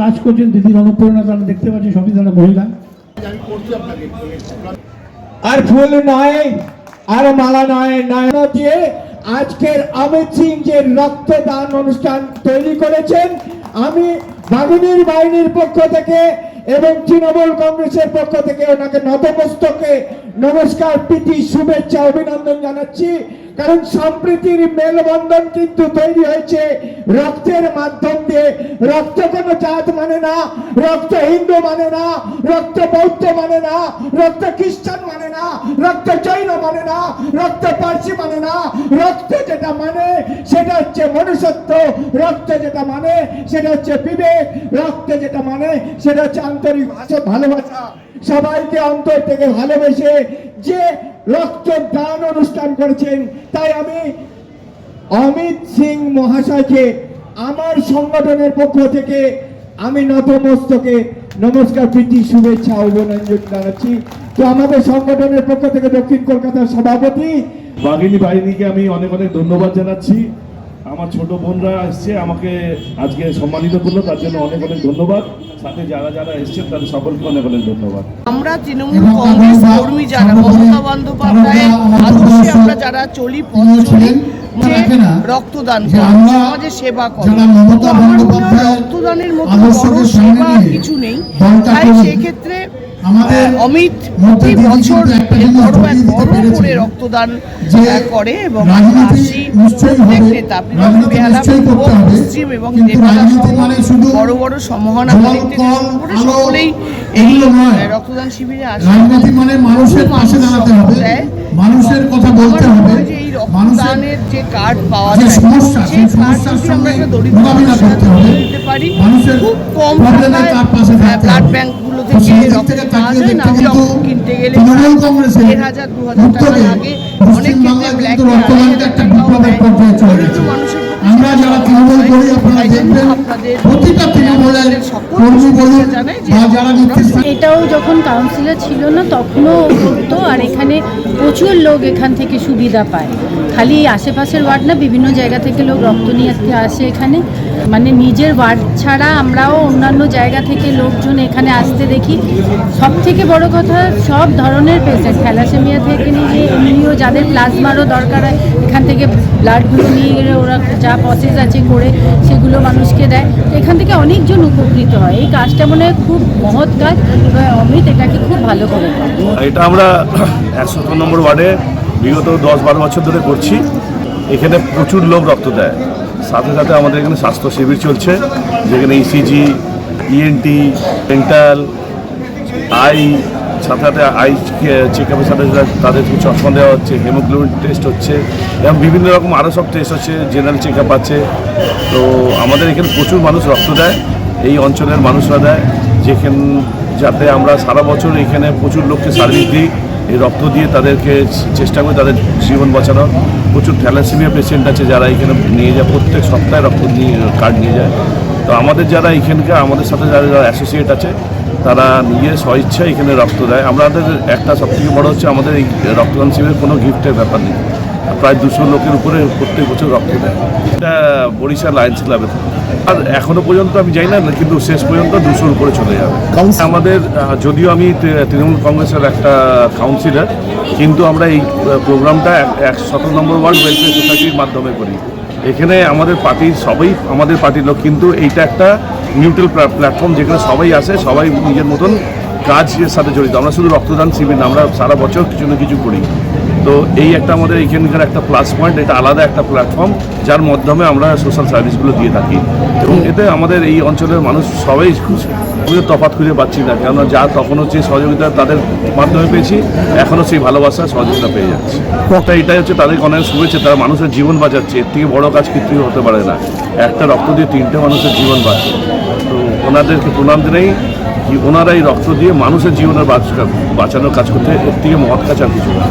কাজ করছেন দিদির অনুপ্রেরণা তারা দেখতে পাচ্ছেন, সবই তারা মহিলা। আর ফুল নয় আর মালা নয় নয় দিয়ে আজকের অমিত সিং যে রক্তদান অনুষ্ঠান তৈরি করেছেন, আমি বাঘিনীর বাহিনীর পক্ষ থেকে এবং তৃণমূল কংগ্রেসের পক্ষ থেকে ওনাকে নতমস্তকে নমস্কার, প্রীতি, শুভেচ্ছা, অভিনন্দন জানাচ্ছি। কারণ সম্প্রীতির মেলবন্ধন কিন্তু তৈরি হয়েছে রক্তের মাধ্যম দিয়ে। রক্ত কোনো জাত মানে না, রক্ত হিন্দু মানে না, রক্ত বৌদ্ধ মানে না, রক্ত খ্রিস্টান মানে না, রক্ত জৈন মানে না, রক্ত পার্সি মানে না। রক্ত যেটা মানে সেটা হচ্ছে মনুষ্যত্ব, রক্ত যেটা মানে সেটা হচ্ছে বিবেক, রক্ত যেটা মানে সেটা হচ্ছে আন্তরিক ভালোবাসা। সবাইকে অন্তর থেকে ভালোবেসে যে রক্তদান অনুষ্ঠান করেছেন, তাই আমি অমিত সিং মহাশয়কে আমার সংগঠনের পক্ষ থেকে আমি নতমস্তকে নমস্কার, প্রীতি, শুভেচ্ছা, অভিনন্দন জানাচ্ছি। তো আমাদের সংগঠনের পক্ষ থেকে দক্ষিণ কলকাতার সভাপতি বাঘিনী বাহিনীকে আমি অনেক অনেক ধন্যবাদ জানাচ্ছি। আমার ছোট বোনরা এসছে আমাকে আজকে সম্মানিত করলো, তার জন্য অনেক অনেক ধন্যবাদ। সাথে যারা যারা এসছেন তাদের সকলকে অনেক অনেক ধন্যবাদ। আমরা তৃণমূল কংগ্রেস কর্মী যারা মমতা বন্দ্যোপাধ্যায়ের আদর্শে আমরা যারা চলি, পথ চলি, রক্তদান সমাজে সেবা করে, রক্তদানের মতো বড় সেবা কিছু নেই। তাই সেক্ষেত্রে অমিত প্রতি বছর বড় করে রক্তদান করে এবং আসি প্রত্যেক নেতা বেহালা পশ্চিম এবং বড় বড় সম্ভাবনা সকলেই এই রক্তদান শিবিরে আসে। মানুষের পাশে দাঁড়াতে হবে, মানুষের কথা বলতে হবে। এই রক্তদানের যে কার্ড পাওয়া যায়, সেই কার্ড যদি আমরা একটা দরিদ্র দিতে পারি, খুব কম টাকায় ব্লাড ব্যাংকগুলো থেকে রক্ত পাওয়া যায় না। রক্ত কিনতে গেলে 1,000-2,000 টাকা লাগে, অনেক ক্ষেত্রে ব্ল্যাক মানুষের আমরা যারা তৃণমূল করি আপনারা দেখবেন প্রতিটা তৃণমূলের কর্মী বলুন বা যারা এটাও যখন কাউন্সিলর ছিল না তখনও করতো। আর এখানে প্রচুর লোক এখান থেকে সুবিধা পায়, খালি আশেপাশের ওয়ার্ড না, বিভিন্ন জায়গা থেকে লোক রক্ত নিয়ে আসে এখানে। মানে নিজের ওয়ার্ড ছাড়া আমরাও অন্যান্য জায়গা থেকে লোকজন এখানে আসতে দেখি। সব থেকে বড় কথা, সব ধরনের পেশেন্ট, থ্যালাসেমিয়া থেকে নিয়ে এমনিও যাদের প্লাজমারও দরকার হয়, এখান থেকে ব্লাডগুলো নিয়ে গেলে ওরা যা প্রসেস আছে করে সেগুলো মানুষকে দেয়। এখান থেকে অনেকজন উপকৃত হয়। এই কাজটা মনে হয় খুব মহৎ কাজ, অমিত এটাকে খুব ভালো করে। এটা আমরা 117 নম্বর ওয়ার্ডে বিগত 10-12 বছর ধরে করছি। এখানে প্রচুর লোক রক্ত দেয়। সাথে সাথে আমাদের এখানে স্বাস্থ্য শিবির চলছে, যেখানে ইসিজি, ইএনটি, ডেন্টাল, আই, সাথে সাথে আই চেক আপের সাথে তাদেরকে চশমা দেওয়া হচ্ছে, হিমোগ্লোবিন টেস্ট হচ্ছে এবং বিভিন্ন রকম আরও সব টেস্ট হচ্ছে, জেনারেল চেক আপ আছে। তো আমাদের এখানে প্রচুর মানুষ রক্ত দেয়, এই অঞ্চলের মানুষরা দেয়, যেখানে যাতে আমরা সারা বছর এখানে প্রচুর লোককে সার্ভিস দিই। এই রক্ত দিয়ে তাদেরকে চেষ্টা করি তাদের জীবন বাঁচানোর। প্রচুর থ্যালাসেমিয়া পেশেন্ট আছে যারা এখানে নিয়ে যায়, প্রত্যেক সপ্তাহে রক্ত নিয়ে কার্ড নিয়ে যায়। তো আমাদের যারা এখানকার আমাদের সাথে যারা যারা অ্যাসোসিয়েট আছে তারা নিয়ে স্বইচ্ছা এখানে রক্ত দেয়। আমাদের একটা সবথেকে বড় হচ্ছে আমাদের এই রক্তদান শিবিরের কোনো গিফটের ব্যাপার নেই। প্রায় 200 লোকের উপরে প্রত্যেক বছর রক্ত দেয়। এটা বরিশাল লায়ন্স ক্লাবের, আর এখনো পর্যন্ত আমি জানি না, কিন্তু শেষ পর্যন্ত 200-র উপরে চলে যাবে। আমাদের যদিও আমি তৃণমূল কংগ্রেসের একটা কাউন্সিলর, কিন্তু আমরা এই প্রোগ্রামটা 117 নম্বর ওয়ার্ড ওয়েলফেয়ার সোসাইটির মাধ্যমে করি। এখানে আমাদের পার্টির সবাই আমাদের পার্টির লোক, কিন্তু এইটা একটা নিউট্রাল প্ল্যাটফর্ম যেখানে সবাই আসে, সবাই নিজের মতন কাজের সাথে জড়িত। আমরা শুধু রক্তদান শিবির না, আমরা সারা বছর কিছু না কিছু করি। তো এই একটা আমাদের এইখানকার একটা প্লাস পয়েন্ট, এটা আলাদা একটা প্ল্যাটফর্ম যার মাধ্যমে আমরা সোশ্যাল সার্ভিসগুলো দিয়ে থাকি এবং এতে আমাদের এই অঞ্চলের মানুষ সবাই খুশি। আমিও তফাৎ খুঁজে পাচ্ছি না, কেননা যা তখনও যে সহযোগিতা তাদের মাধ্যমে পেয়েছি, এখনও সেই ভালোবাসা সহযোগিতা পেয়ে যাচ্ছে। এটাই হচ্ছে তাদের অনেক শুভেচ্ছা, তারা মানুষের জীবন বাঁচাচ্ছে। এর থেকে বড় কাজ কিছুই হতে পারে না। একটা রক্ত দিয়ে 3টে মানুষের জীবন বাঁচে। তো ওনাদেরকে প্রণাম দিলেই ওনারা এই রক্ত দিয়ে মানুষের জীবনের বাঁচানোর কাজ করতে, এর থেকে মহৎ কাজ আর কিছু না।